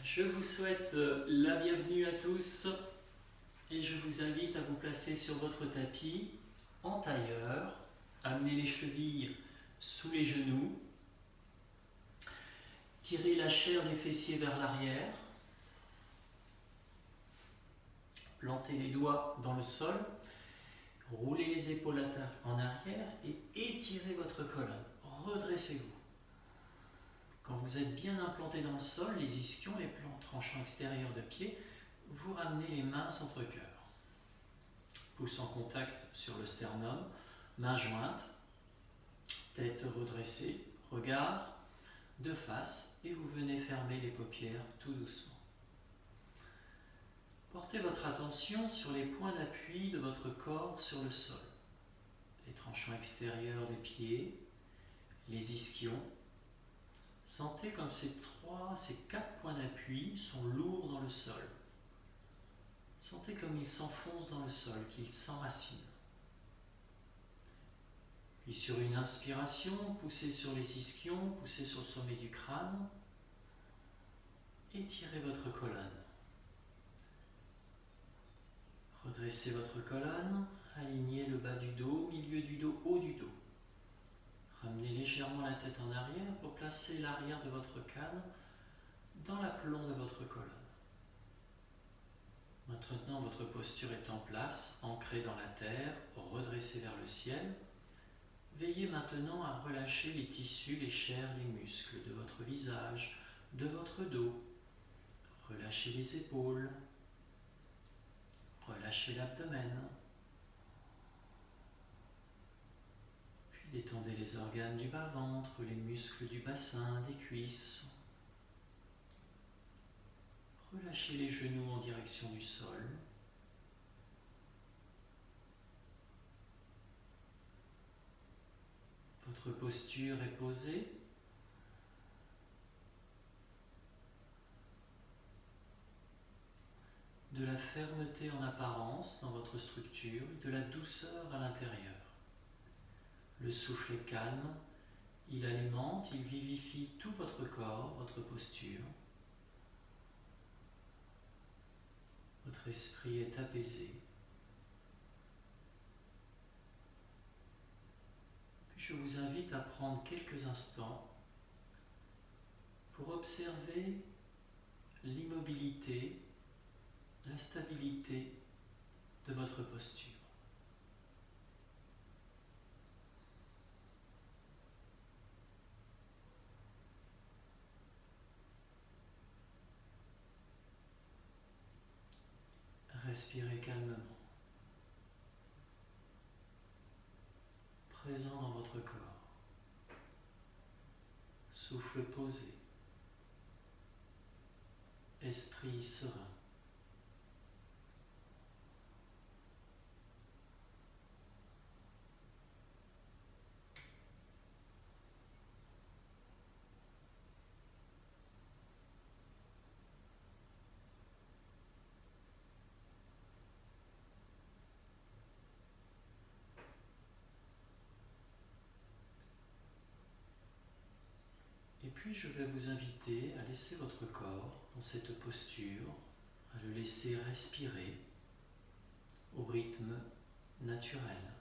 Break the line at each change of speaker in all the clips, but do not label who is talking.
Je vous souhaite la bienvenue à tous et je vous invite à vous placer sur votre tapis en tailleur, amenez les chevilles sous les genoux, tirez la chair des fessiers vers l'arrière, plantez les doigts dans le sol, roulez les épaules en arrière et étirez votre colonne, redressez-vous. Quand vous êtes bien implanté dans le sol, les ischions, les plans tranchants extérieurs de pied, vous ramenez les mains centre-cœur. Pouce en contact sur le sternum, mains jointes, tête redressée, regard de face et vous venez fermer les paupières tout doucement. Portez votre attention sur les points d'appui de votre corps sur le sol. Les tranchants extérieurs des pieds, les ischions. Sentez comme ces 4 points d'appui sont lourds dans le sol. Sentez comme ils s'enfoncent dans le sol, qu'ils s'enracinent. Puis sur une inspiration, poussez sur les ischions, poussez sur le sommet du crâne. Étirez votre colonne. Redressez votre colonne, alignez le bas du dos, milieu du dos, haut du dos. Ramenez légèrement la tête en arrière pour placer l'arrière de votre canne dans l'aplomb de votre colonne. Maintenant, votre posture est en place, ancrée dans la terre, redressée vers le ciel. Veillez maintenant à relâcher les tissus, les chairs, les muscles de votre visage, de votre dos. Relâchez les épaules. Relâchez l'abdomen. Puis détendez les organes du bas-ventre, les muscles du bassin, des cuisses. Relâchez les genoux en direction du sol. Votre posture est posée. De la fermeté en apparence dans votre structure et de la douceur à l'intérieur. Le souffle est calme, il alimente, il vivifie tout votre corps, votre posture. Votre esprit est apaisé. Puis je vous invite à prendre quelques instants pour observer l'immobilité, la stabilité de votre posture. Respirez calmement, présent dans votre corps. Souffle posé, esprit serein. Et puis je vais vous inviter à laisser votre corps dans cette posture, à le laisser respirer au rythme naturel.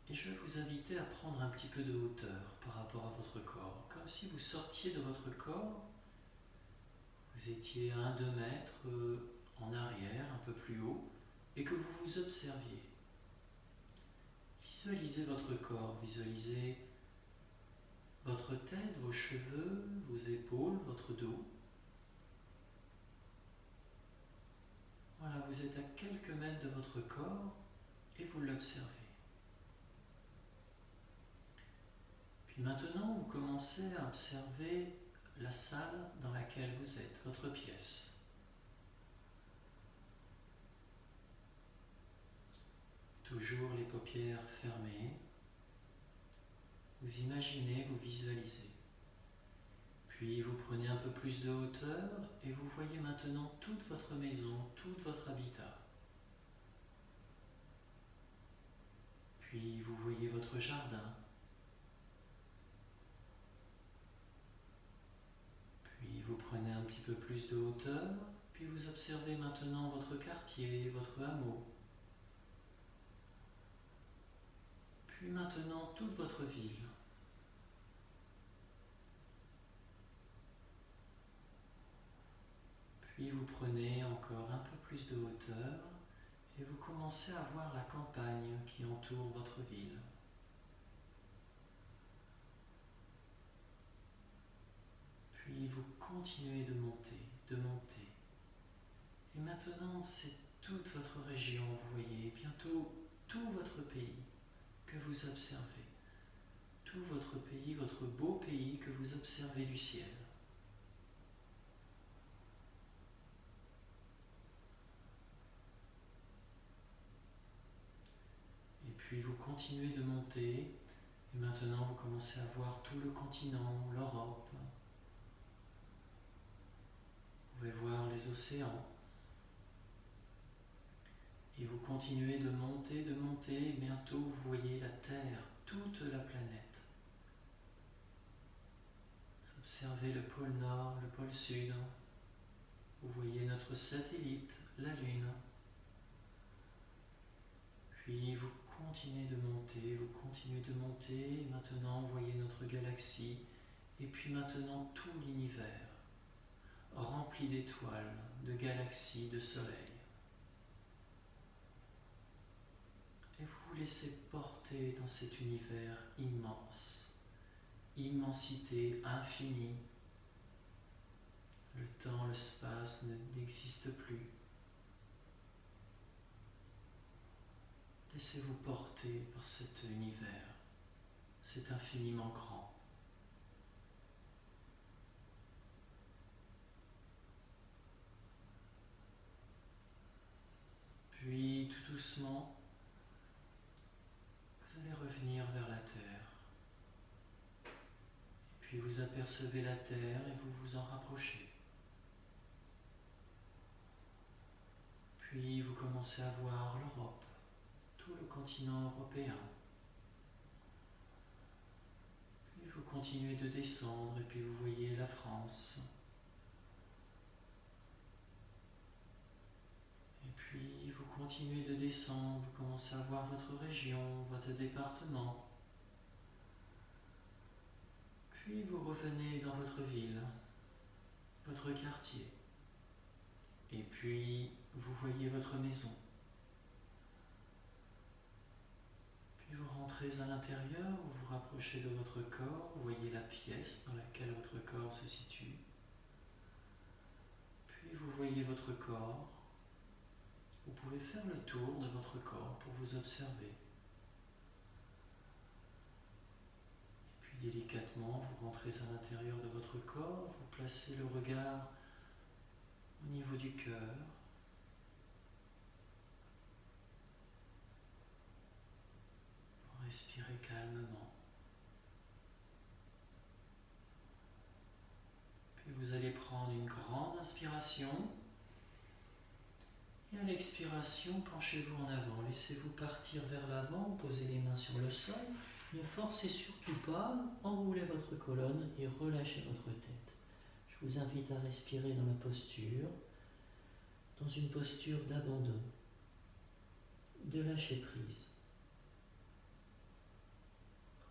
Et je vais vous inviter à prendre un petit peu de hauteur par rapport à votre corps, comme si vous sortiez de votre corps, vous étiez à 1-2 mètres en arrière, un peu plus haut, et que vous vous observiez. Visualisez votre corps, visualisez votre tête, vos cheveux, vos épaules, votre dos. Voilà, vous êtes à quelques mètres de votre corps et vous l'observez. Puis maintenant, vous commencez à observer la salle dans laquelle vous êtes, votre pièce. Toujours les paupières fermées. Vous imaginez, vous visualisez. Puis vous prenez un peu plus de hauteur et vous voyez maintenant toute votre maison, tout votre habitat. Puis vous voyez votre jardin. petit peu plus de hauteur, puis vous observez maintenant votre quartier, votre hameau. Puis maintenant toute votre ville. Puis vous prenez encore un peu plus de hauteur et vous commencez à voir la campagne qui entoure votre ville. Puis vous continuez de monter, de monter. Et maintenant, c'est toute votre région, vous voyez, bientôt tout votre pays que vous observez. Tout votre pays, votre beau pays que vous observez du ciel. Et puis vous continuez de monter, et maintenant vous commencez à voir tout le continent, l'Europe. Vous pouvez voir les océans. Et vous continuez de monter, et bientôt vous voyez la Terre, toute la planète. Vous observez le pôle Nord, le pôle Sud. Vous voyez notre satellite, la Lune. Puis vous continuez de monter, et maintenant vous voyez notre galaxie, et puis maintenant tout l'univers, rempli d'étoiles, de galaxies, de soleils. Et vous vous laissez porter dans cet univers immense, immensité infinie. Le temps, l'espace n'existe plus. Laissez-vous porter par cet univers, c'est infiniment grand. Puis, tout doucement, vous allez revenir vers la Terre. Et puis vous apercevez la Terre et vous vous en rapprochez. Puis vous commencez à voir l'Europe, tout le continent européen. Puis vous continuez de descendre et puis vous voyez la France. Et puis vous continuez de descendre, vous commencez à voir votre région, votre département. Puis vous revenez dans votre ville, votre quartier. Et puis vous voyez votre maison. Puis vous rentrez à l'intérieur, vous vous rapprochez de votre corps, vous voyez la pièce dans laquelle votre corps se situe. Puis vous voyez votre corps. Vous pouvez faire le tour de votre corps pour vous observer. Et puis délicatement, vous rentrez à l'intérieur de votre corps, vous placez le regard au niveau du cœur. Vous respirez calmement. Puis vous allez prendre une grande inspiration. Et à l'expiration, penchez-vous en avant. Laissez-vous partir vers l'avant, posez les mains sur le sol. Ne forcez surtout pas, enroulez votre colonne et relâchez votre tête. Je vous invite à respirer dans une posture d'abandon, de lâcher prise.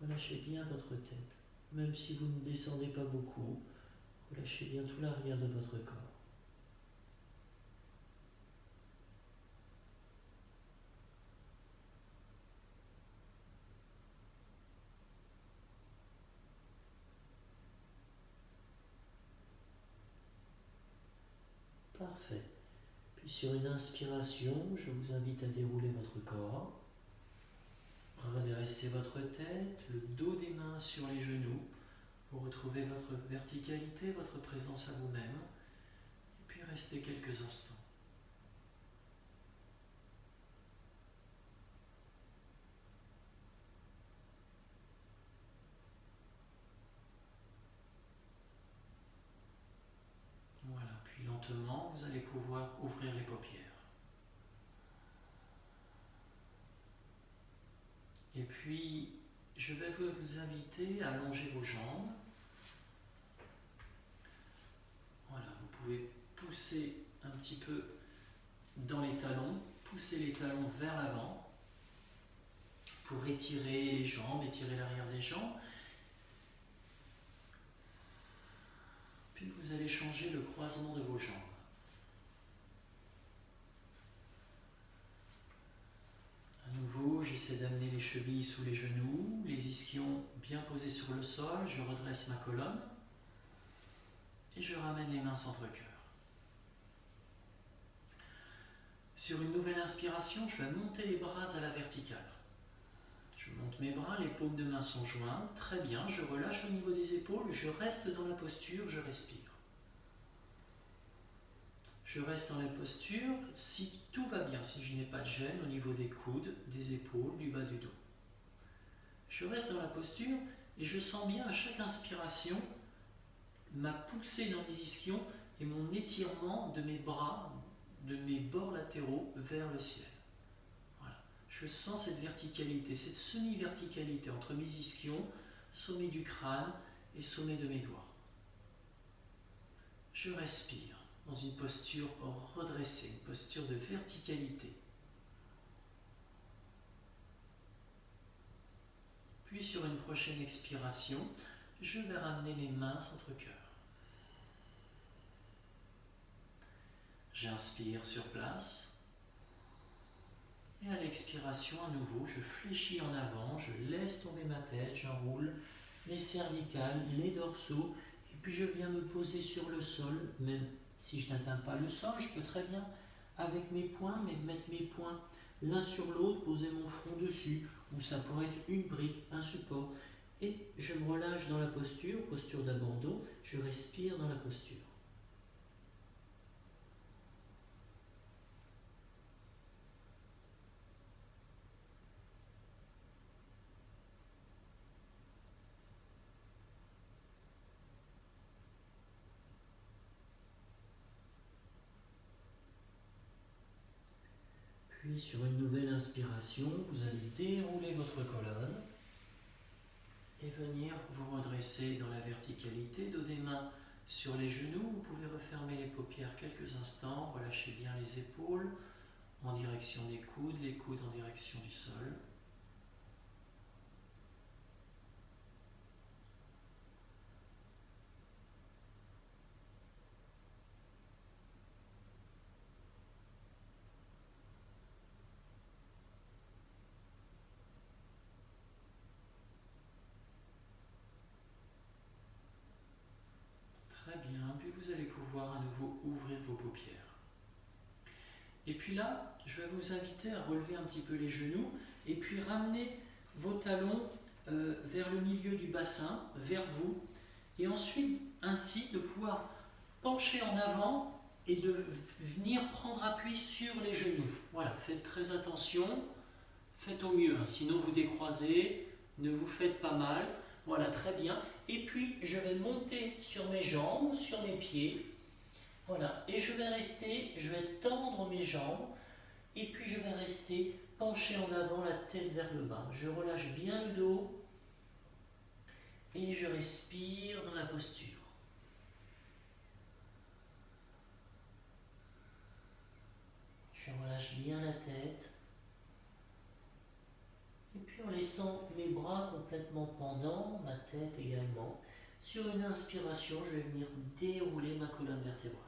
Relâchez bien votre tête, même si vous ne descendez pas beaucoup, relâchez bien tout l'arrière de votre corps. Parfait. Puis sur une inspiration, je vous invite à dérouler votre corps. Redressez votre tête, le dos des mains sur les genoux. Vous retrouvez votre verticalité, votre présence à vous-même. Et puis restez quelques instants. Voilà, puis lentement, vous allez pouvoir ouvrir les paupières. Et puis, je vais vous inviter à allonger vos jambes. Voilà, vous pouvez pousser un petit peu dans les talons, pousser les talons vers l'avant pour étirer les jambes, étirer l'arrière des jambes. Puis vous allez changer le croisement de vos jambes. À nouveau, j'essaie d'amener les chevilles sous les genoux, les ischions bien posés sur le sol, je redresse ma colonne et je ramène les mains centre-cœur. Sur une nouvelle inspiration, je vais monter les bras à la verticale. Je monte mes bras, les paumes de main sont jointes, très bien, je relâche au niveau des épaules, je reste dans la posture, je respire. Je reste dans la posture si tout va bien, si je n'ai pas de gêne au niveau des coudes, des épaules, du bas du dos. Je reste dans la posture et je sens bien à chaque inspiration ma poussée dans les ischions et mon étirement de mes bras, de mes bords latéraux vers le ciel. Voilà. Je sens cette verticalité, cette semi-verticalité entre mes ischions, sommet du crâne et sommet de mes doigts. Je respire dans une posture redressée, une posture de verticalité. Puis sur une prochaine expiration, je vais ramener les mains centre-cœur. J'inspire sur place. Et à l'expiration, à nouveau, je fléchis en avant, je laisse tomber ma tête, j'enroule les cervicales, les dorsaux, et puis je viens me poser sur le sol. Même si je n'atteins pas le sol, je peux très bien, avec mes poings, mettre mes poings l'un sur l'autre, poser mon front dessus, ou ça pourrait être une brique, un support. Et je me relâche dans la posture, posture d'abandon, je respire dans la posture. Puis sur une nouvelle inspiration, vous allez dérouler votre colonne et venir vous redresser dans la verticalité, dos des mains sur les genoux. Vous pouvez refermer les paupières quelques instants, relâchez bien les épaules en direction des coudes, les coudes en direction du sol. Très bien, puis vous allez pouvoir à nouveau ouvrir vos paupières. Et puis là, je vais vous inviter à relever un petit peu les genoux et puis ramener vos talons vers le milieu du bassin, vers vous, et ensuite ainsi de pouvoir pencher en avant et de venir prendre appui sur les genoux. Voilà, faites très attention, faites au mieux, hein, sinon vous décroisez, ne vous faites pas mal. Voilà, très bien. Et puis, je vais monter sur mes jambes, sur mes pieds. Voilà, et je vais rester, je vais tendre mes jambes, et puis je vais rester penché en avant, la tête vers le bas. Je relâche bien le dos, et je respire dans la posture. Je relâche bien la tête. Et puis en laissant mes bras complètement pendants, ma tête également, sur une inspiration, je vais venir dérouler ma colonne vertébrale.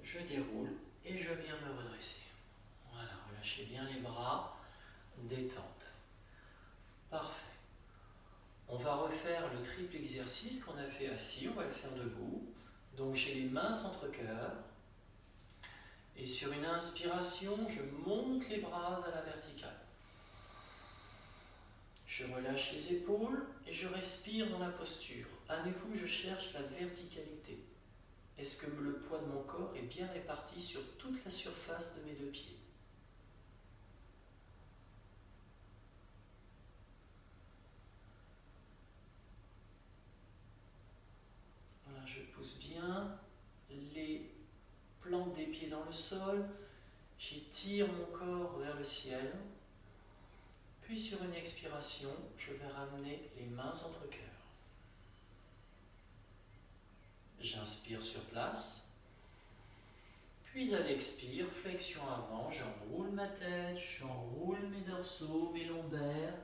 Je déroule et je viens me redresser. Voilà, relâchez bien les bras, détente. Parfait. On va refaire le triple exercice qu'on a fait assis, on va le faire debout. Donc j'ai les mains centre-cœur. Et sur une inspiration, je monte les bras à la verticale. Je relâche les épaules et je respire dans la posture. À nouveau, je cherche la verticalité. Est-ce que le poids de mon corps est bien réparti sur toute la surface de mes deux pieds? Voilà, je pousse bien les plantes des pieds dans le sol. J'étire mon corps vers le ciel. Puis sur une expiration, je vais ramener les mains entre cœur. J'inspire sur place. Puis à l'expire, flexion avant, j'enroule ma tête, j'enroule mes dorsaux, mes lombaires.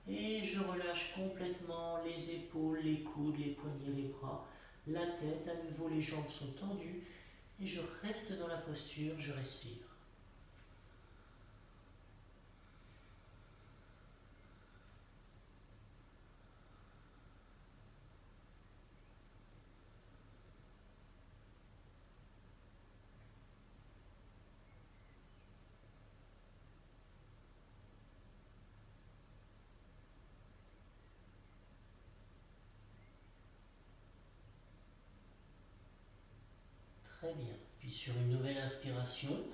Et je relâche complètement les épaules, les coudes, les poignets, les bras. La tête, à nouveau, les jambes sont tendues. Et je reste dans la posture, je respire. Très bien. Puis sur une nouvelle inspiration,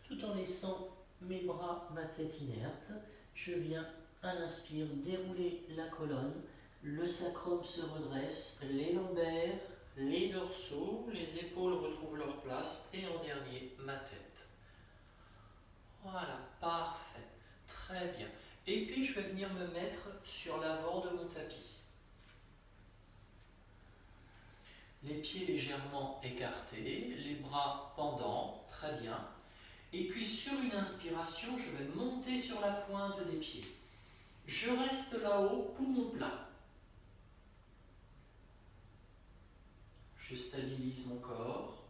tout en laissant mes bras, ma tête inerte, je viens à l'inspire dérouler la colonne, le sacrum se redresse, les lombaires, les dorsaux, les épaules retrouvent leur place et en dernier, ma tête. Voilà, parfait, très bien. Et puis je vais venir me mettre sur l'avant de mon tapis. Les pieds légèrement écartés, les bras pendants, très bien. Et puis sur une inspiration, je vais monter sur la pointe des pieds. Je reste là-haut, poumon plat. Je stabilise mon corps.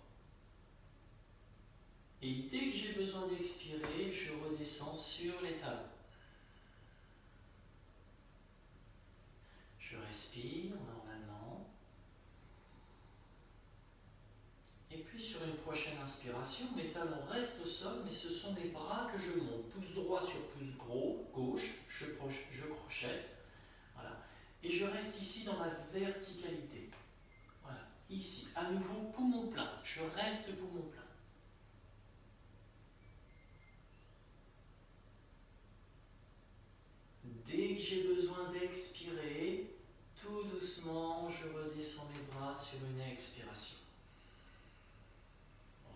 Et dès que j'ai besoin d'expirer, je redescends sur les talons. Je respire normalement. Et puis sur une prochaine inspiration, mes talons restent au sol, mais ce sont mes bras que je monte. Pouce droit sur pouce gauche, je crochette. Voilà. Et je reste ici dans ma verticalité. Voilà, ici. À nouveau, poumon plein. Je reste poumon plein. Dès que j'ai besoin d'expirer, tout doucement, je redescends mes bras sur une expiration.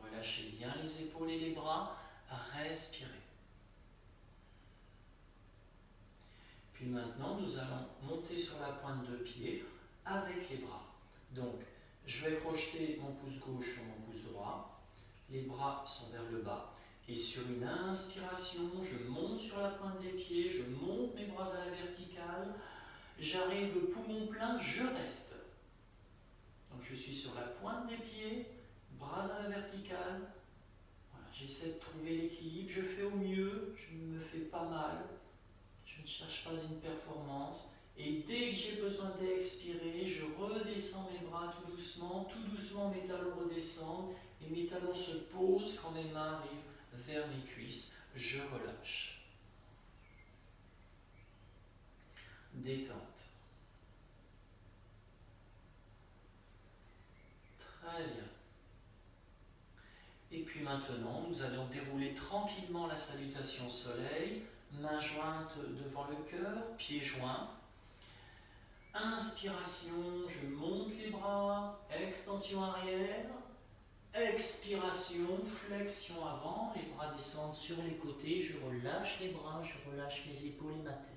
Relâchez bien les épaules et les bras, respirez. Puis maintenant, nous allons monter sur la pointe de pied avec les bras. Donc, je vais crocheter mon pouce gauche sur mon pouce droit. Les bras sont vers le bas. Et sur une inspiration, je monte sur la pointe des pieds, je monte mes bras à la verticale. J'arrive poumon plein, je reste. Donc, je suis sur la pointe des pieds, bras à la verticale. Voilà, j'essaie de trouver l'équilibre. Je fais au mieux, je ne me fais pas mal. Je ne cherche pas une performance. Et dès que j'ai besoin d'expirer, je redescends mes bras tout doucement mes talons redescendent et mes talons se posent quand mes mains arrivent vers mes cuisses. Je relâche. Détente. Très bien. Et puis maintenant, nous allons dérouler tranquillement la salutation soleil, mains jointes devant le cœur, pieds joints. Inspiration, je monte les bras, extension arrière. Expiration, flexion avant, les bras descendent sur les côtés, je relâche les bras, je relâche mes épaules et ma tête.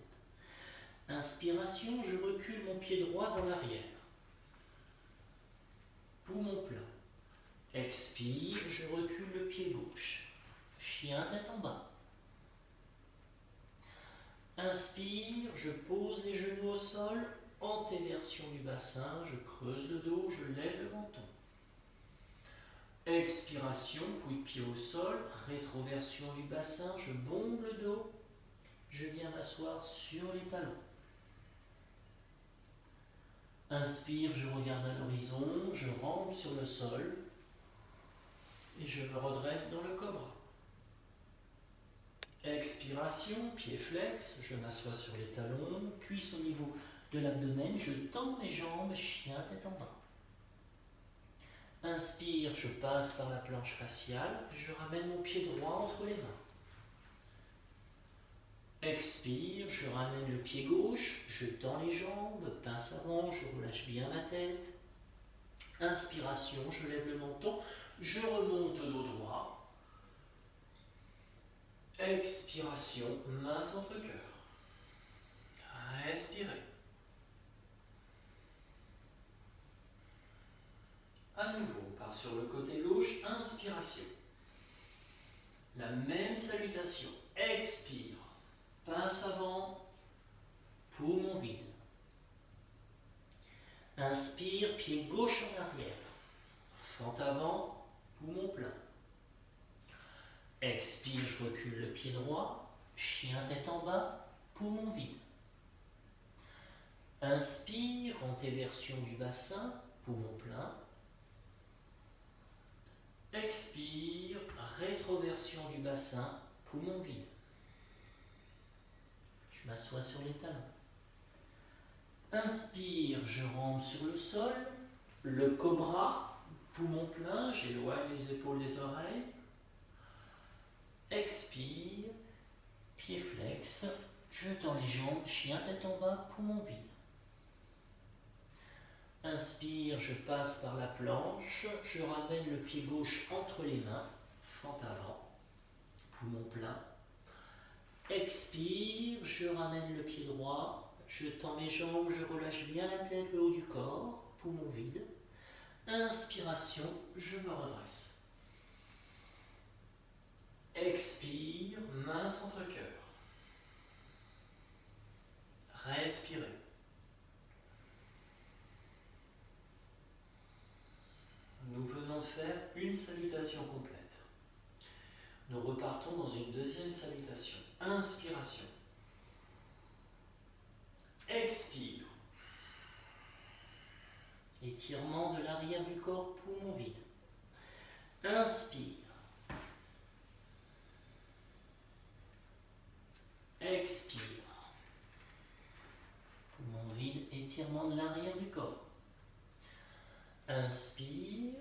Inspiration, je recule mon pied droit en arrière. Poumon plein. Expire, je recule le pied gauche. Chien tête en bas. Inspire, je pose les genoux au sol, antéversion du bassin, je creuse le dos, je lève le menton. Expiration, coup de pied au sol, rétroversion du bassin, je bombe le dos, je viens m'asseoir sur les talons. Inspire, je regarde à l'horizon, je rampe sur le sol et je me redresse dans le cobra. Expiration, pied flex, je m'assois sur les talons, cuisse au niveau de l'abdomen, je tends mes jambes, chien tête en bas. Inspire, je passe par la planche faciale, je ramène mon pied droit entre les mains. Expire, je ramène le pied gauche, je tends les jambes, pince avant, je relâche bien ma tête. Inspiration, je lève le menton, je remonte au dos droit. Expiration, main centre cœur. Respirez. part sur le côté gauche, inspiration. La même salutation. Expire. Passe avant. Poumon vide. Inspire, pied gauche en arrière. Fente avant, poumon plein. Expire, je recule le pied droit. Chien tête en bas, poumon vide. Inspire, antéversion du bassin, poumon plein. Expire, rétroversion du bassin, poumon vide. Je m'assois sur les talons. Inspire, je rampe sur le sol. Le cobra, poumon plein, j'éloigne les épaules des oreilles. Expire, pied flex, je tends les jambes, chien tête en bas, poumon vide. Inspire, je passe par la planche, je ramène le pied gauche entre les mains, fente avant, poumon plein. Expire, je ramène le pied droit, je tends mes jambes, je relâche bien la tête, le haut du corps, poumon vide. Inspiration, je me redresse. Expire, main centre cœur. Respirez. Nous venons de faire une salutation complète. Nous repartons dans une deuxième salutation. Inspiration. Expire. Étirement de l'arrière du corps, poumon vide. Inspire. Expire. Poumon vide, étirement de l'arrière du corps. Inspire.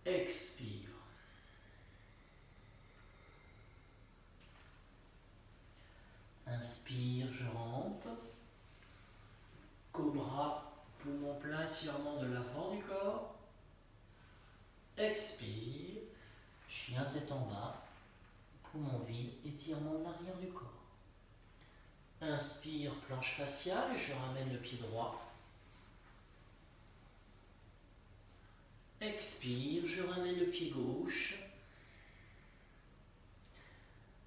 Expire. Inspire, je rampe. Cobra, poumon plein, étirement de l'avant du corps. Expire. Chien tête en bas. Poumon vide, étirement de l'arrière du corps. Inspire, planche faciale, je ramène le pied droit. Expire, je ramène le pied gauche.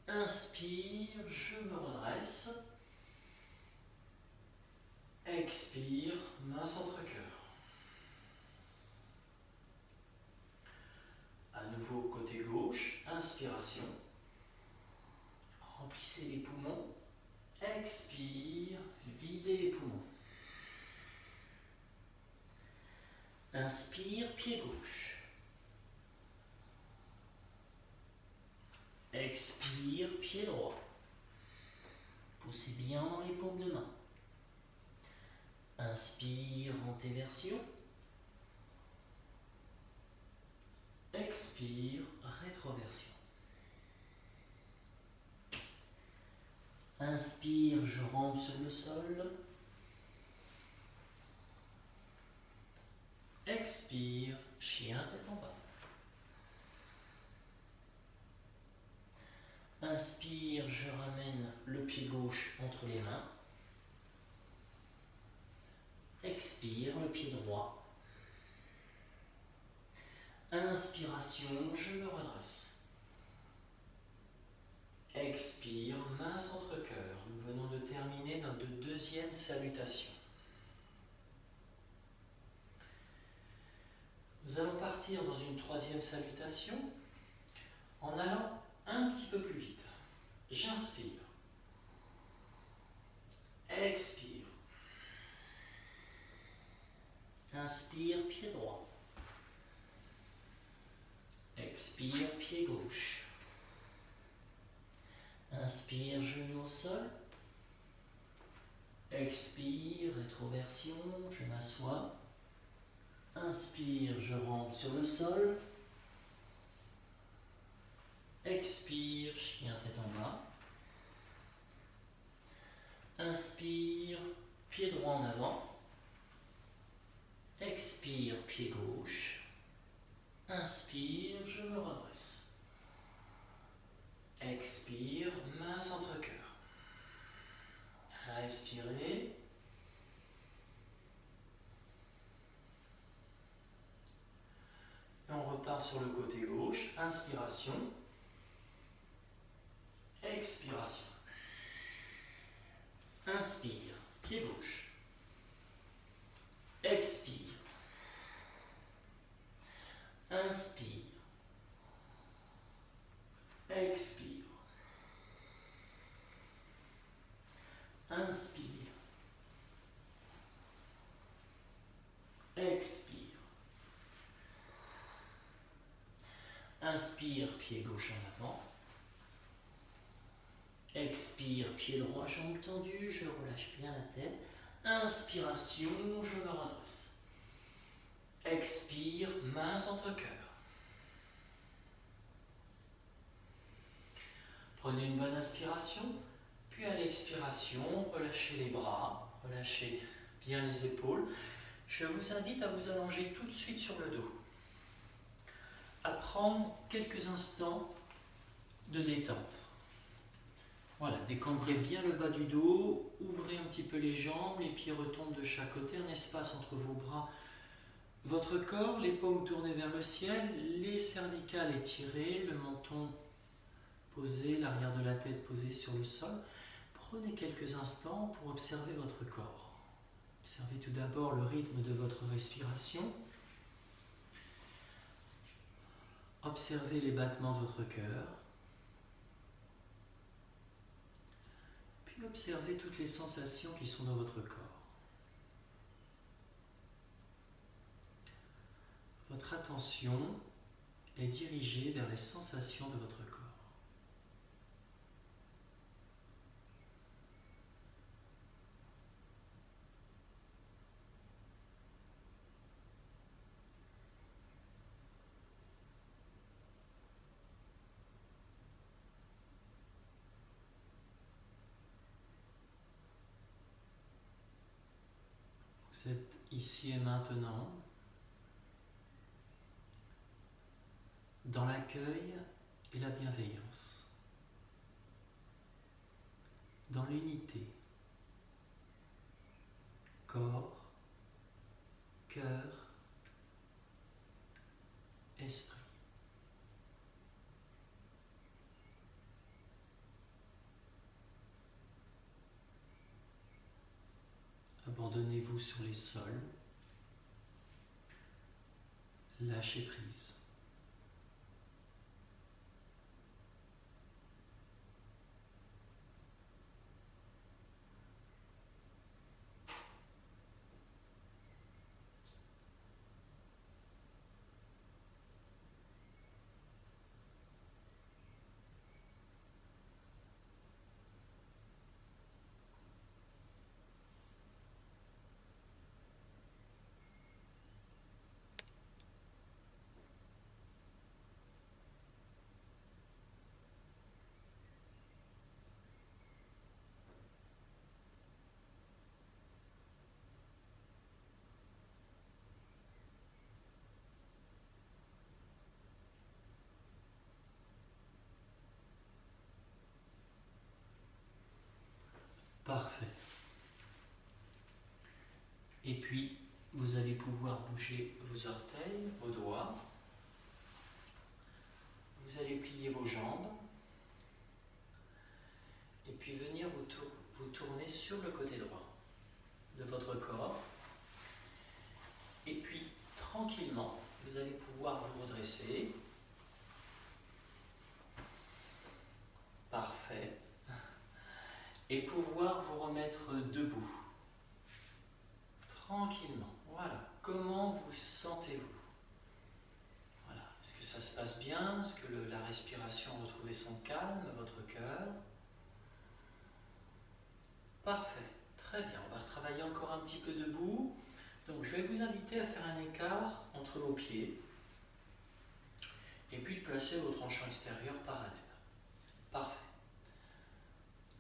Inspire, je me redresse. Expire, main centre cœur. À nouveau côté gauche, inspiration. Remplissez les poumons. Expire, videz les poumons. Inspire, pied gauche. Expire, pied droit. Poussez bien dans les paumes de main. Inspire, antéversion. Expire, rétroversion. Inspire, je rampe sur le sol. Expire, chien tête en bas. Inspire, je ramène le pied gauche entre les mains. Expire, le pied droit. Inspiration, je me redresse. Expire, main centre cœur. Nous venons de terminer notre deuxième salutation. Nous allons partir dans une troisième salutation en allant un petit peu plus vite. J'inspire. Expire. Inspire, pied droit. Expire, pied gauche. Inspire, genou au sol. Expire, rétroversion, je m'assois. Inspire, je rampe sur le sol. Expire, chien tête en bas. Inspire, pied droit en avant. Expire, pied gauche. Inspire, je me redresse. Expire, main centre cœur. Respirez. part sur le côté gauche. Inspiration. Expiration. Inspire, pied gauche. Expire. Inspire. Expire. Inspire. Expire. Inspire, pied gauche en avant. Expire, pied droit, jambes tendues, je relâche bien la tête. Inspiration, je me redresse. Expire, main centre cœur. Prenez une bonne inspiration, puis à l'expiration, relâchez les bras, relâchez bien les épaules. Je vous invite à vous allonger tout de suite sur le dos. À prendre quelques instants de détente. Voilà, décambrez bien le bas du dos, ouvrez un petit peu les jambes, les pieds retombent de chaque côté, un espace entre vos bras, votre corps, les paumes tournées vers le ciel, les cervicales étirées, le menton posé, l'arrière de la tête posée sur le sol. Prenez quelques instants pour observer votre corps. Observez tout d'abord le rythme de votre respiration. Observez les battements de votre cœur. Puis observez toutes les sensations qui sont dans votre corps. Votre attention est dirigée vers les sensations de votre corps. Vous êtes ici et maintenant dans l'accueil et la bienveillance, dans l'unité, corps, cœur, esprit. Abandonnez-vous sur les sols, lâchez prise. Parfait. Et puis, vous allez pouvoir bouger vos orteils, vos doigts. Vous allez plier vos jambes. Et puis venir vous tourner sur le côté droit de votre corps. Et puis, tranquillement, vous allez pouvoir vous redresser. Parfait. Et pouvoir vous remettre debout. Tranquillement. Voilà. Comment vous sentez-vous? Voilà. Est-ce que ça se passe bien? Est-ce que la respiration a retrouvé son calme, votre cœur? Parfait. Très bien. On va retravailler encore un petit peu debout. Donc, je vais vous inviter à faire un écart entre vos pieds. Et puis de placer vos tranchants extérieurs parallèles. Parfait.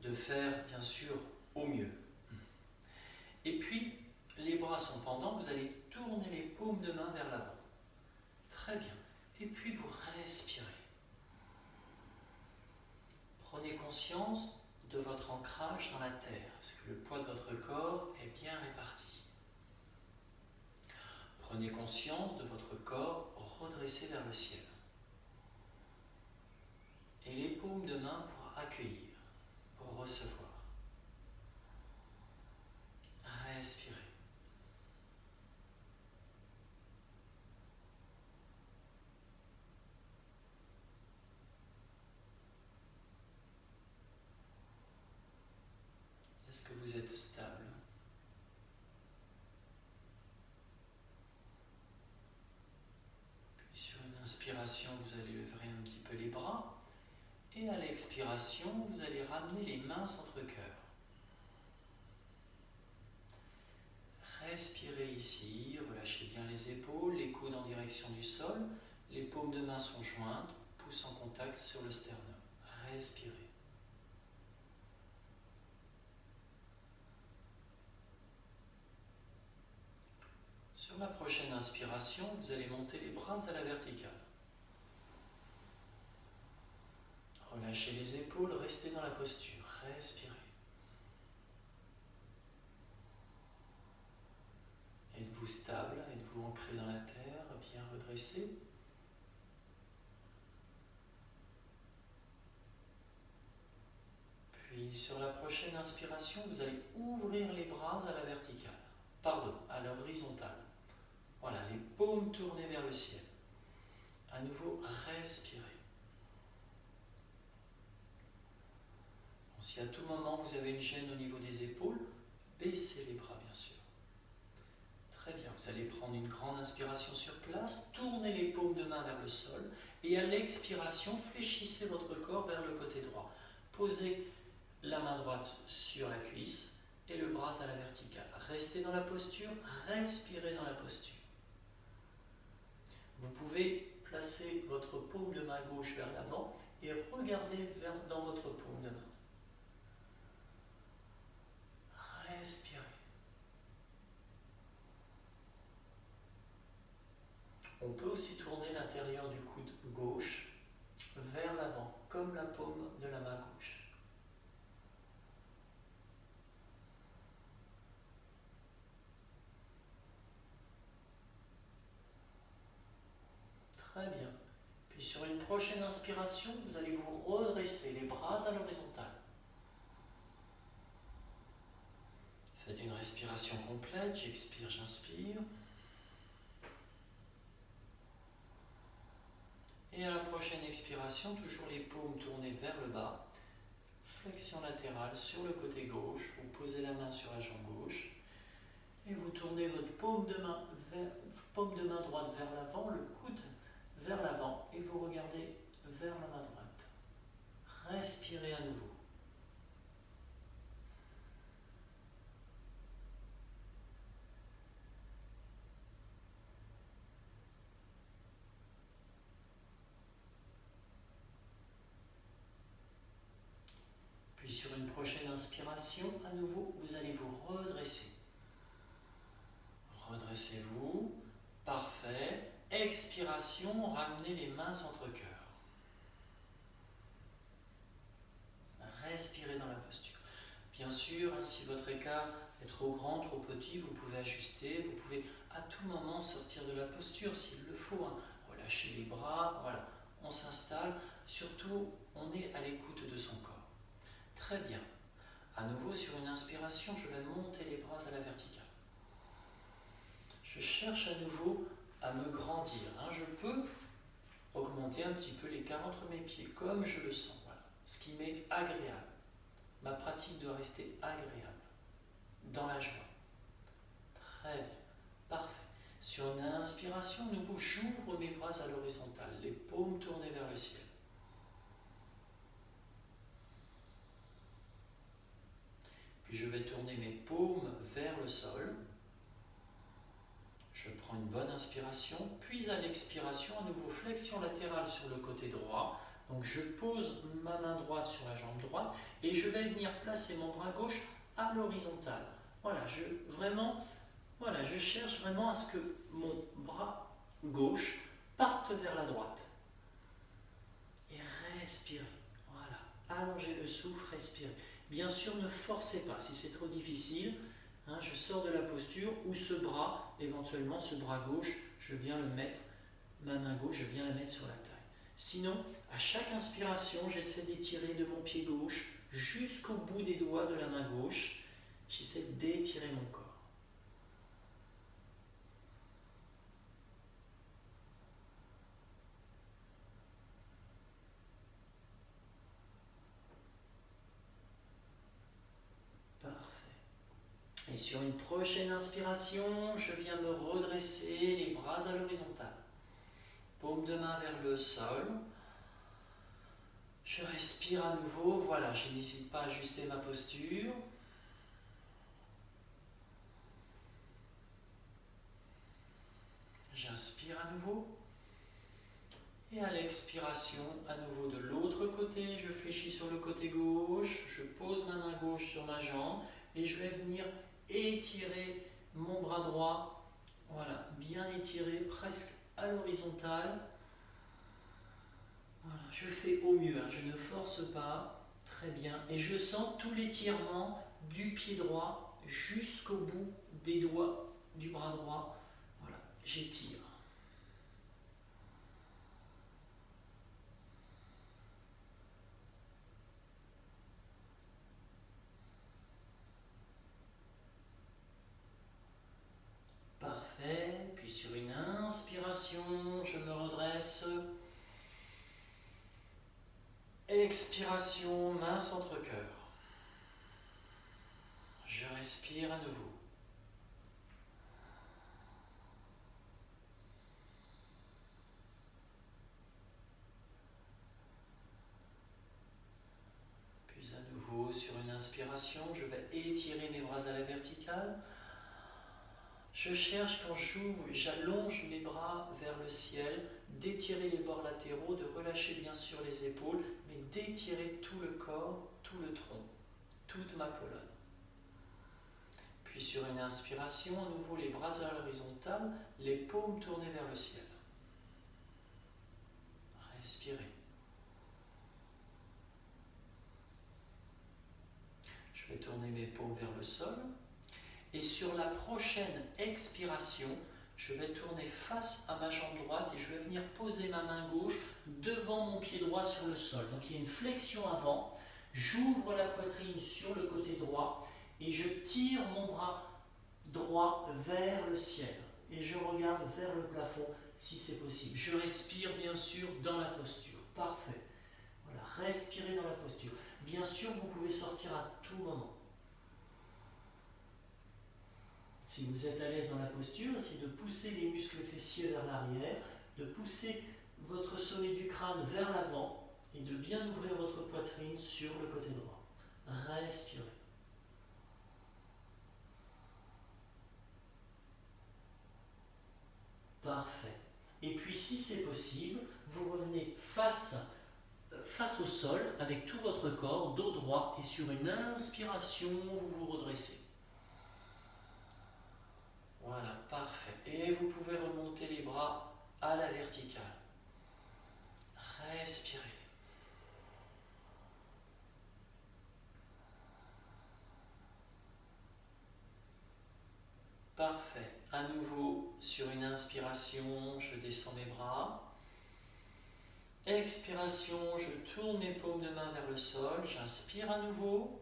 De faire, bien sûr, au mieux. Et puis, les bras sont pendants, vous allez tourner les paumes de main vers l'avant. Très bien. Et puis, vous respirez. Prenez conscience de votre ancrage dans la terre. Est-ce que le poids de votre corps est bien réparti? Prenez conscience de votre corps redressé vers le ciel. Et les paumes de main pour accueillir, pour recevoir. Respirez. Est-ce que vous êtes stable? Puis sur une inspiration, vous allez lever un petit peu les bras. Et à l'expiration, vous allez ramener les mains centre-cœur. Respirez ici, relâchez bien les épaules, les coudes en direction du sol. Les paumes de main sont jointes, pouces en contact sur le sternum. Respirez. Sur la prochaine inspiration, vous allez monter les bras à la verticale. Relâchez les épaules, restez dans la posture. Respirez. Êtes-vous stable? Êtes-vous ancré dans la terre, bien redressé? Puis sur la prochaine inspiration, vous allez ouvrir les bras à la verticale. Pardon, à l'horizontale. Voilà, les paumes tournées vers le ciel. À nouveau, respirez. Si à tout moment vous avez une gêne au niveau des épaules, baissez les bras bien sûr. Très bien, vous allez prendre une grande inspiration sur place, tournez les paumes de main vers le sol et à l'expiration, fléchissez votre corps vers le côté droit. Posez la main droite sur la cuisse et le bras à la verticale. Restez dans la posture, respirez dans la posture. Vous pouvez placer votre paume de main gauche vers l'avant et regarder dans votre paume de main. Respirez. On peut aussi tourner l'intérieur du coude gauche vers l'avant, comme la paume de la main gauche. Très bien. Puis sur une prochaine inspiration, vous allez vous redresser les bras à l'horizontale. Faites une respiration complète, j'expire, j'inspire. Et à la prochaine expiration, toujours les paumes tournées vers le bas. Flexion latérale sur le côté gauche. Vous posez la main sur la jambe gauche. Et vous tournez votre paume de main droite vers l'avant, le coude vers l'avant. Et vous regardez vers la main droite. Respirez à nouveau. Puis sur une prochaine inspiration, à nouveau, vous allez vous redresser. Redressez-vous. Parfait. Expiration, ramenez les mains centre-cœur. Respirez dans la posture. Bien sûr, si votre écart est trop grand, trop petit, vous pouvez ajuster. Vous pouvez à tout moment sortir de la posture s'il le faut. Relâchez les bras. Voilà, on s'installe. Surtout, on est à l'écoute de son corps. Très bien. À nouveau, sur une inspiration, je vais monter les bras à la verticale. Je cherche à nouveau à me grandir. Je peux augmenter un petit peu l'écart entre mes pieds, comme je le sens. Voilà. Ce qui m'est agréable. Ma pratique doit rester agréable, dans la joie. Très bien. Parfait. Sur une inspiration, à nouveau, j'ouvre mes bras à l'horizontale, les paumes tournées vers le ciel. Puis je vais tourner mes paumes vers le sol. Je prends une bonne inspiration, puis à l'expiration, à nouveau flexion latérale sur le côté droit. Donc je pose ma main droite sur la jambe droite et je vais venir placer mon bras gauche à l'horizontale. Voilà, je cherche vraiment à ce que mon bras gauche parte vers la droite. Et respirez. Voilà, allongez le souffle, respirez. Bien sûr, ne forcez pas si c'est trop difficile. Hein, je sors de la posture ou ce bras, éventuellement ce bras gauche, je viens le mettre, ma main gauche, je viens la mettre sur la taille. Sinon, à chaque inspiration, j'essaie d'étirer de mon pied gauche jusqu'au bout des doigts de la main gauche. J'essaie d'étirer mon corps. Et sur une prochaine inspiration, je viens me redresser, les bras à l'horizontale. Paume de main vers le sol. Je respire à nouveau, voilà, je n'hésite pas à ajuster ma posture. J'inspire à nouveau. Et à l'expiration, à nouveau de l'autre côté, je fléchis sur le côté gauche, je pose ma main gauche sur ma jambe et je vais venir étirer mon bras droit, voilà, bien étiré, presque à l'horizontale. Voilà, je fais au mieux, hein, je ne force pas, très bien. Et je sens tout l'étirement du pied droit jusqu'au bout des doigts du bras droit. Voilà, j'étire. Parfait. Puis sur une inspiration, je me redresse. Expiration, main centre-cœur. Je respire à nouveau. Puis à nouveau, sur une inspiration, je vais étirer mes bras à la verticale. Je cherche quand j'ouvre, j'allonge mes bras vers le ciel, d'étirer les bords latéraux, de relâcher bien sûr les épaules, mais d'étirer tout le corps, tout le tronc, toute ma colonne. Puis sur une inspiration, à nouveau les bras à l'horizontale, les paumes tournées vers le ciel. Respirez. Je vais tourner mes paumes vers le sol. Et sur la prochaine expiration, je vais tourner face à ma jambe droite et je vais venir poser ma main gauche devant mon pied droit sur le sol. Donc il y a une flexion avant, j'ouvre la poitrine sur le côté droit et je tire mon bras droit vers le ciel. Et je regarde vers le plafond si c'est possible. Je respire bien sûr dans la posture. Parfait. Voilà, respirez dans la posture. Bien sûr, vous pouvez sortir à tout moment. Si vous êtes à l'aise dans la posture, essayez de pousser les muscles fessiers vers l'arrière, de pousser votre sommet du crâne vers l'avant et de bien ouvrir votre poitrine sur le côté droit. Respirez. Parfait. Et puis si c'est possible, vous revenez face au sol avec tout votre corps, dos droit, et sur une inspiration, vous vous redressez. Voilà, parfait. Et vous pouvez remonter les bras à la verticale. Respirez. Parfait. À nouveau, sur une inspiration, je descends mes bras. Expiration, je tourne mes paumes de main vers le sol. J'inspire à nouveau.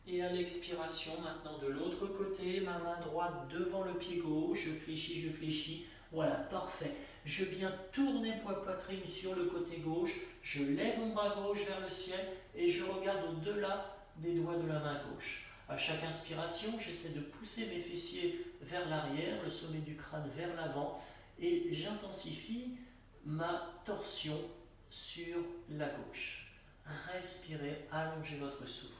Et à l'expiration, maintenant de l'autre côté, ma main droite devant le pied gauche. Je fléchis, je fléchis. Voilà, parfait. Je viens tourner ma poitrine sur le côté gauche. Je lève mon bras gauche vers le ciel et je regarde au-delà des doigts de la main gauche. À chaque inspiration, j'essaie de pousser mes fessiers vers l'arrière, le sommet du crâne vers l'avant et j'intensifie ma torsion sur la gauche. Respirez, allongez votre souffle.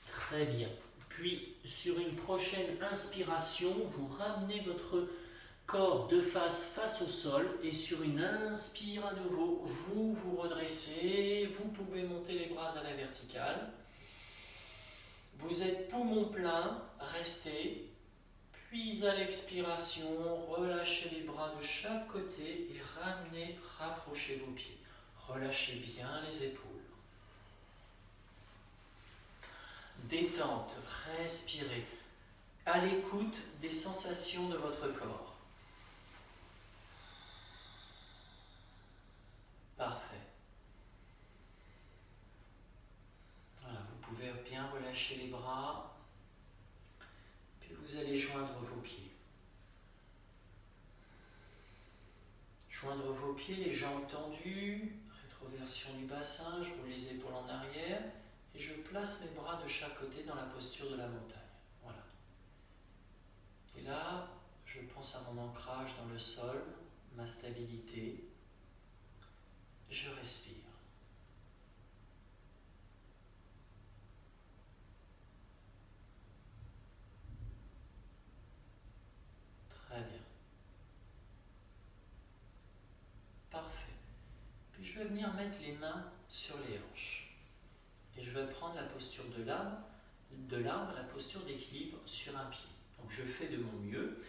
Très bien. Puis, sur une prochaine inspiration, vous ramenez votre corps de face au sol. Et sur une inspire à nouveau, vous vous redressez. Vous pouvez monter les bras à la verticale. Vous êtes poumon plein, restez. Puis à l'expiration, relâchez les bras de chaque côté et ramenez, rapprochez vos pieds. Relâchez bien les épaules. Détente, respirez. À l'écoute des sensations de votre corps. Parfait. Voilà, vous pouvez bien relâcher les bras. Puis vous allez joindre vos pieds. Joindre vos pieds, les jambes tendues, rétroversion du bassin, je roule les épaules en arrière et je place mes bras de chaque côté dans la posture de la montagne. Voilà. Et là, je pense à mon ancrage dans le sol, ma stabilité. Je respire. Très bien. Parfait. Puis je vais venir mettre les mains sur les hanches. Et je vais prendre la posture de l'arbre, la posture d'équilibre sur un pied. Donc je fais de mon mieux.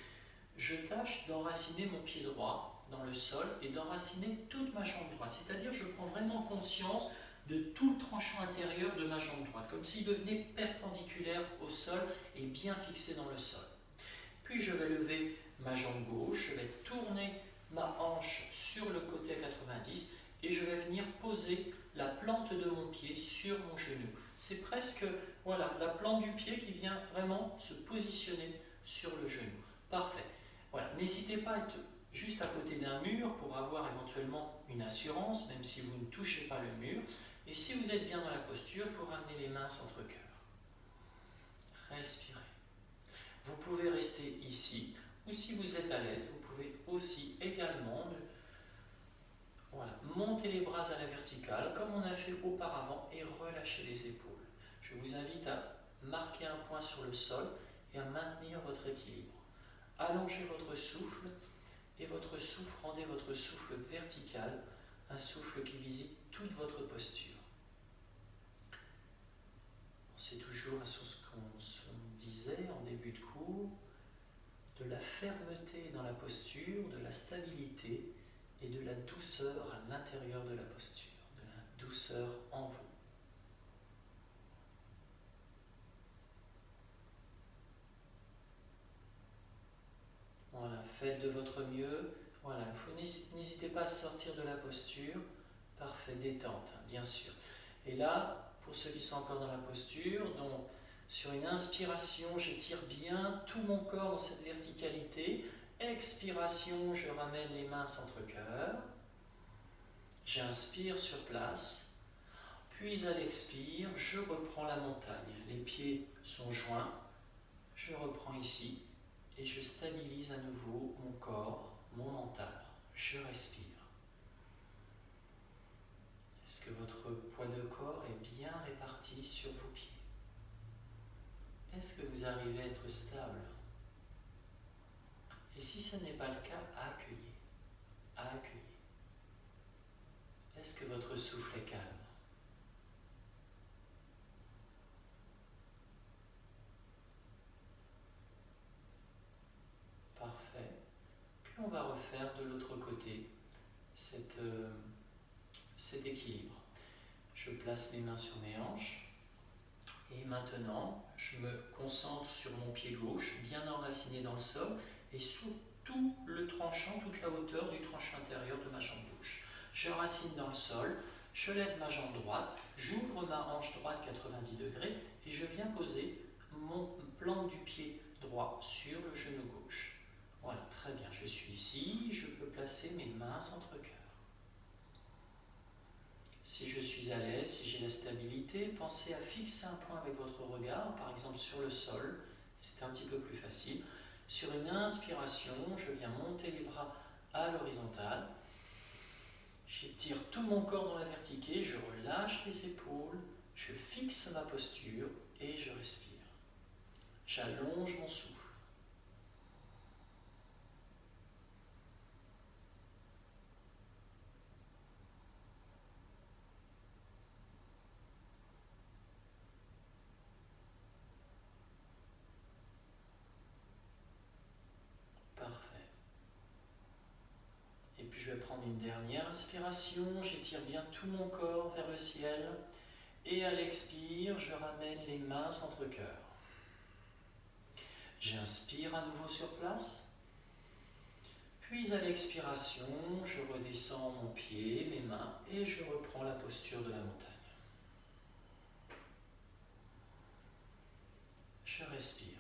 Je tâche d'enraciner mon pied droit dans le sol et d'enraciner toute ma jambe droite. C'est-à-dire je prends vraiment conscience de tout le tranchant intérieur de ma jambe droite, comme s'il devenait perpendiculaire au sol et bien fixé dans le sol. Puis je vais lever ma jambe gauche, je vais tourner ma hanche sur le côté à 90 et je vais venir poser la plante de mon pied sur mon genou. C'est presque voilà, la plante du pied qui vient vraiment se positionner sur le genou. Parfait. Voilà. N'hésitez pas à être juste à côté d'un mur pour avoir éventuellement une assurance, même si vous ne touchez pas le mur. Et si vous êtes bien dans la posture, vous ramenez les mains centre-cœur. Respirez. Vous pouvez rester ici, ou si vous êtes à l'aise, vous pouvez aussi également monter les bras à la verticale, comme on a fait auparavant, et relâcher les épaules. Je vous invite à marquer un point sur le sol et à maintenir votre équilibre. Allongez votre souffle, et votre souffle, rendez votre souffle vertical, un souffle qui visite toute votre posture. C'est toujours à ce qu'on se disait en début de cours, de la fermeté dans la posture, de la stabilité et de la douceur à l'intérieur de la posture, de la douceur en vous. Voilà, faites de votre mieux. Voilà, n'hésitez pas à sortir de la posture. Parfait, détente, bien sûr. Et là, pour ceux qui sont encore dans la posture, donc sur une inspiration, j'étire bien tout mon corps dans cette verticalité. Expiration, je ramène les mains centre-cœur. J'inspire sur place. Puis à l'expire, je reprends la montagne. Les pieds sont joints. Je reprends ici et je stabilise à nouveau mon corps, mon mental. Je respire. Est-ce que votre poids de corps est bien réparti sur vos pieds? Est-ce que vous arrivez à être stable? Et si ce n'est pas le cas, accueillez. Accueillez. Est-ce que votre souffle est calme? Parfait. Puis on va refaire de l'autre côté cet équilibre. Je place mes mains sur mes hanches. Et maintenant, je me concentre sur mon pied gauche, bien enraciné dans le sol, et sous tout le tranchant, toute la hauteur du tranchant intérieur de ma jambe gauche. Je racine dans le sol, je lève ma jambe droite, j'ouvre ma hanche droite 90 degrés, et je viens poser mon plante du pied droit sur le genou gauche. Voilà, très bien, je suis ici, je peux placer mes mains centre-cœur. Si je suis à l'aise, si j'ai la stabilité, pensez à fixer un point avec votre regard, par exemple sur le sol, c'est un petit peu plus facile. Sur une inspiration, je viens monter les bras à l'horizontale, j'étire tout mon corps dans la verticale, je relâche les épaules, je fixe ma posture et je respire. J'allonge mon souffle. puis je vais prendre une dernière inspiration, j'étire bien tout mon corps vers le ciel. Et à l'expire, je ramène les mains centre-cœur. J'inspire à nouveau sur place. Puis à l'expiration, je redescends mon pied, mes mains, et je reprends la posture de la montagne. Je respire.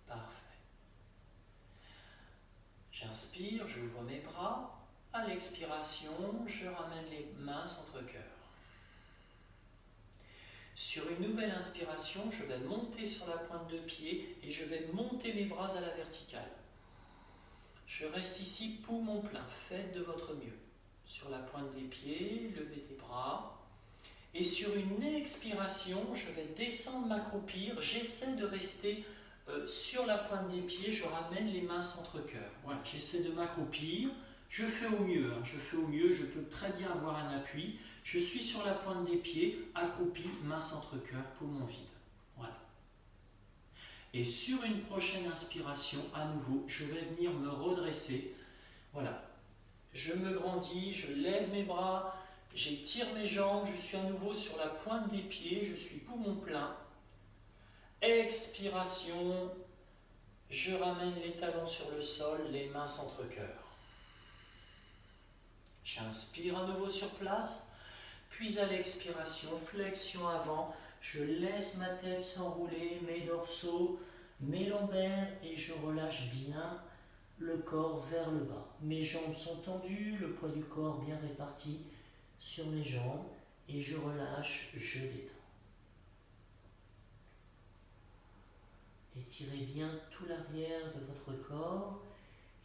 Parfait. J'inspire, j'ouvre mes bras. À l'expiration, je ramène les mains centre-cœur. Sur une nouvelle inspiration, je vais monter sur la pointe de pied et je vais monter mes bras à la verticale. Je reste ici poumon plein, faites de votre mieux. Sur la pointe des pieds, levez des bras. Et sur une expiration, je vais descendre, m'accroupir. J'essaie de rester sur la pointe des pieds, je ramène les mains centre-cœur. Voilà, j'essaie de m'accroupir. Je fais au mieux, je peux très bien avoir un appui. Je suis sur la pointe des pieds, accroupi, main centre-cœur, poumon vide. Voilà. Et sur une prochaine inspiration, à nouveau, je vais venir me redresser. Voilà. Je me grandis, je lève mes bras, j'étire mes jambes, je suis à nouveau sur la pointe des pieds, je suis poumon plein. Expiration, je ramène les talons sur le sol, les mains centre-cœur. J'inspire à nouveau sur place, puis à l'expiration, flexion avant, je laisse ma tête s'enrouler, mes dorsaux, mes lombaires et je relâche bien le corps vers le bas. Mes jambes sont tendues, le poids du corps bien réparti sur mes jambes et je relâche, je détends. Étirez bien tout l'arrière de votre corps,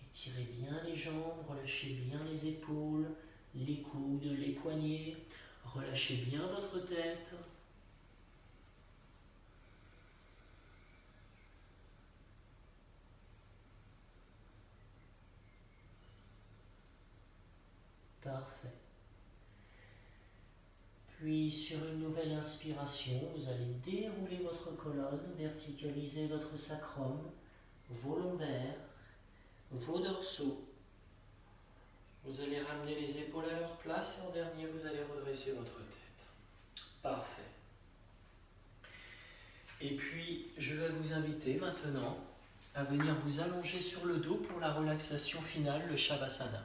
étirez bien les jambes, relâchez bien les épaules, les coudes, les poignets, relâchez bien votre tête. Parfait. Puis sur une nouvelle inspiration, vous allez dérouler votre colonne, verticaliser votre sacrum, vos lombaires, vos dorsaux. Vous allez ramener les épaules à leur place et en dernier, vous allez redresser votre tête. Parfait. Et puis, je vais vous inviter maintenant à venir vous allonger sur le dos pour la relaxation finale, le Shavasana.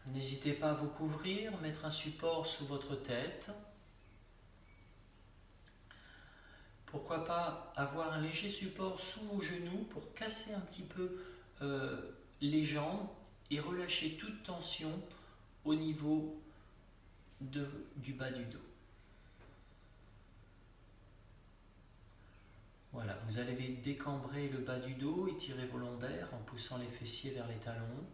N'hésitez pas à vous couvrir, mettre un support sous votre tête. Pourquoi pas avoir un léger support sous vos genoux pour casser un petit peu les jambes et relâcher toute tension au niveau du bas du dos. Voilà, vous allez décambrer le bas du dos, étirer vos lombaires en poussant les fessiers vers les talons.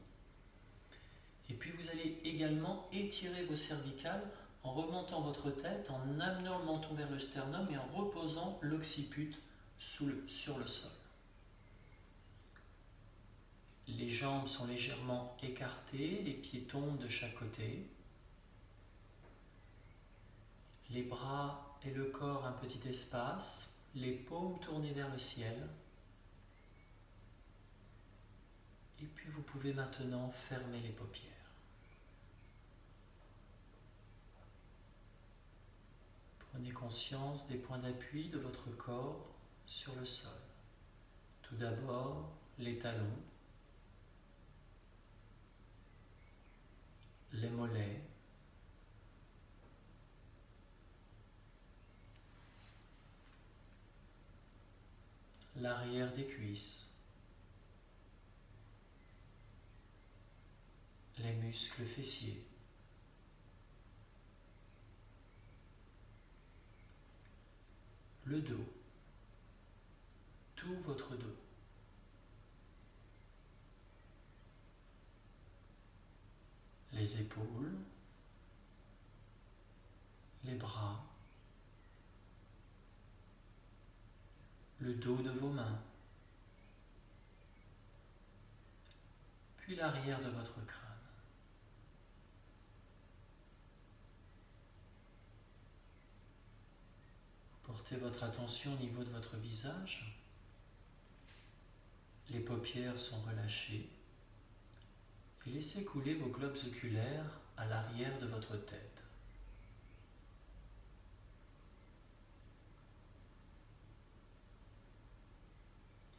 Et puis vous allez également étirer vos cervicales en remontant votre tête, en amenant le menton vers le sternum et en reposant l'occiput sur le sol. Les jambes sont légèrement écartées, les pieds tombent de chaque côté. Les bras et le corps un petit espace, les paumes tournées vers le ciel. Et puis vous pouvez maintenant fermer les paupières. Prenez conscience des points d'appui de votre corps sur le sol. Tout d'abord, les talons, les mollets, l'arrière des cuisses, les muscles fessiers, le dos, tout votre dos. Les épaules, les bras, le dos de vos mains, puis l'arrière de votre crâne. Portez votre attention au niveau de votre visage. Les paupières sont relâchées. Et laissez couler vos globes oculaires à l'arrière de votre tête.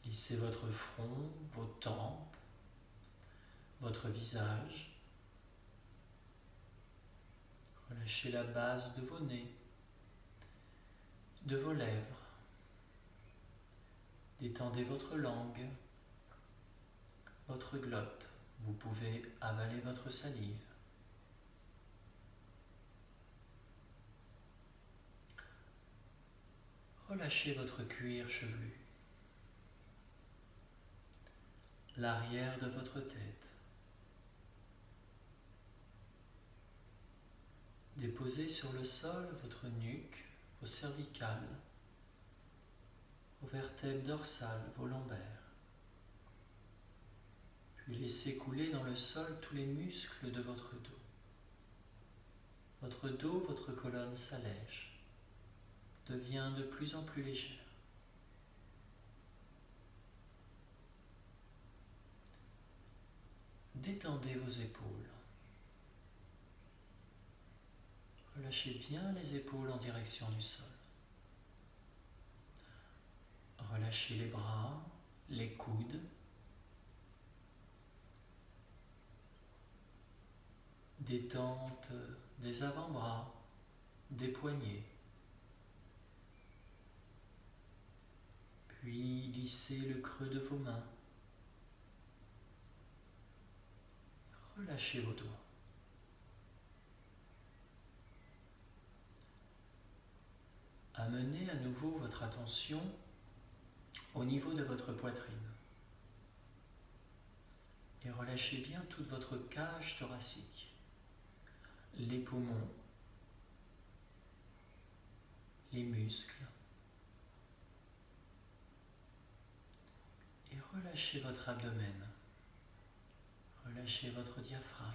Lissez votre front, vos tempes, votre visage. Relâchez la base de vos nez, de vos lèvres. Détendez votre langue, votre glotte. Vous pouvez avaler votre salive. Relâchez votre cuir chevelu, l'arrière de votre tête. Déposez sur le sol votre nuque, vos cervicales, vos vertèbres dorsales, vos lombaires. Puis laissez couler dans le sol tous les muscles de votre dos. Votre dos, votre colonne s'allège, devient de plus en plus légère. Détendez vos épaules. Relâchez bien les épaules en direction du sol. Relâchez les bras, les coudes. Détente des avant-bras, des poignets. Puis lissez le creux de vos mains. Relâchez vos doigts. Amenez à nouveau votre attention au niveau de votre poitrine. Et relâchez bien toute votre cage thoracique. Les poumons, les muscles. Et relâchez votre abdomen. Relâchez votre diaphragme.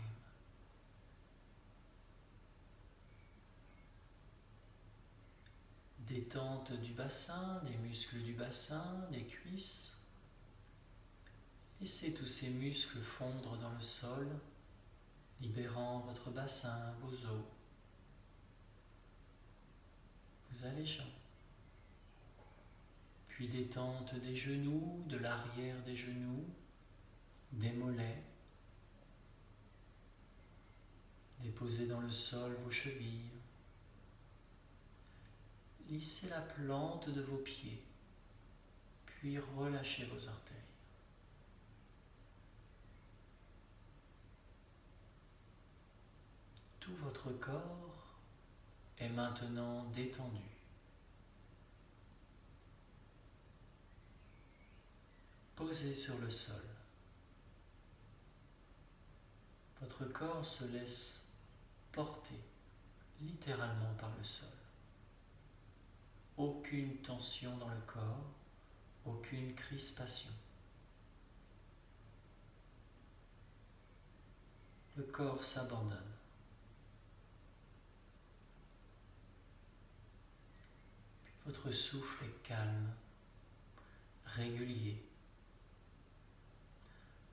Détente du bassin, des muscles du bassin, des cuisses. Laissez tous ces muscles fondre dans le sol, libérant votre bassin, vos os, vous allégeant. Puis détente des genoux, de l'arrière des genoux, des mollets. Déposez dans le sol vos chevilles. Lissez la plante de vos pieds, puis relâchez vos orteils. Tout votre corps est maintenant détendu. Posé sur le sol. Votre corps se laisse porter littéralement par le sol. Aucune tension dans le corps, aucune crispation. Le corps s'abandonne. Puis votre souffle est calme, régulier.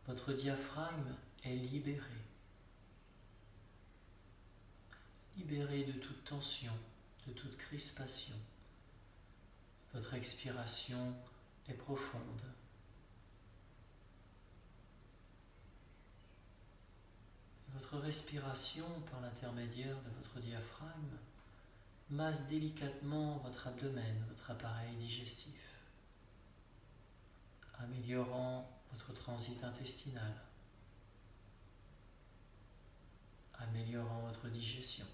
Votre diaphragme est libéré. Libéré de toute tension, de toute crispation. Votre expiration est profonde. Votre respiration, par l'intermédiaire de votre diaphragme, masse délicatement votre abdomen, votre appareil digestif, améliorant votre transit intestinal, améliorant votre digestion.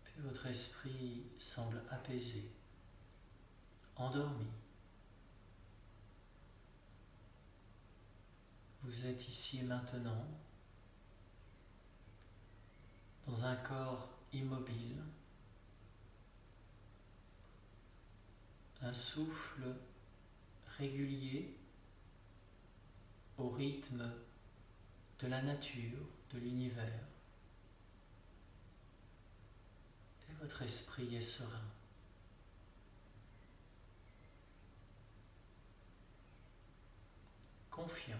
Puis votre esprit semble apaisé, endormi. Vous êtes ici et maintenant, dans un corps immobile, un souffle régulier au rythme de la nature, de l'univers. Et votre esprit est serein. Confiant.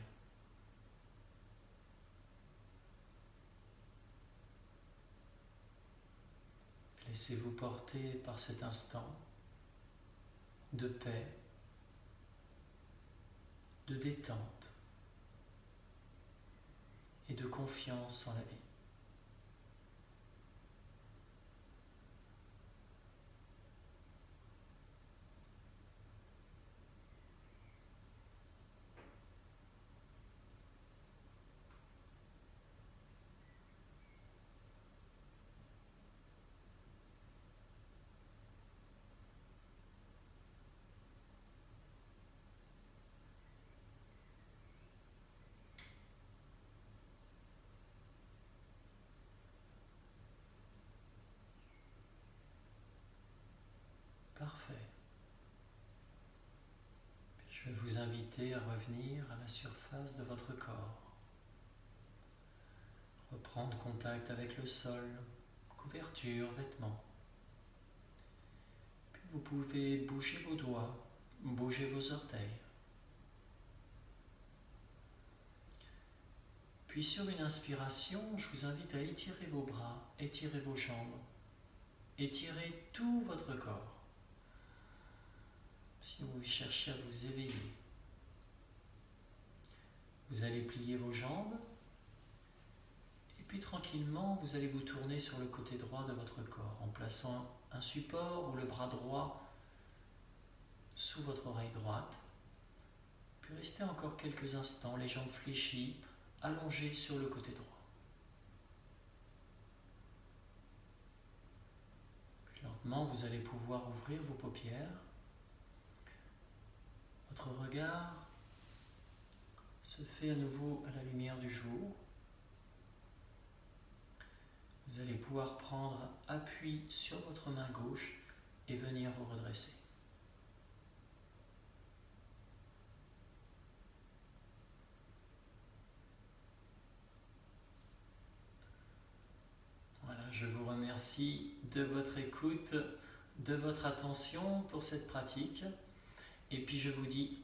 Laissez-vous porter par cet instant de paix, de détente et de confiance en la vie. Parfait. Je vais vous inviter à revenir à la surface de votre corps. Reprendre contact avec le sol, couverture, vêtements. Puis vous pouvez bouger vos doigts, bouger vos orteils. Puis sur une inspiration, je vous invite à étirer vos bras, étirer vos jambes, étirer tout votre corps. Si vous cherchez à vous éveiller, vous allez plier vos jambes et puis tranquillement vous allez vous tourner sur le côté droit de votre corps en plaçant un support ou le bras droit sous votre oreille droite. Puis restez encore quelques instants, les jambes fléchies, allongées sur le côté droit. Puis lentement vous allez pouvoir ouvrir vos paupières. Votre regard se fait à nouveau à la lumière du jour. Vous allez pouvoir prendre appui sur votre main gauche et venir vous redresser. Voilà, je vous remercie de votre écoute, de votre attention pour cette pratique. Et puis je vous dis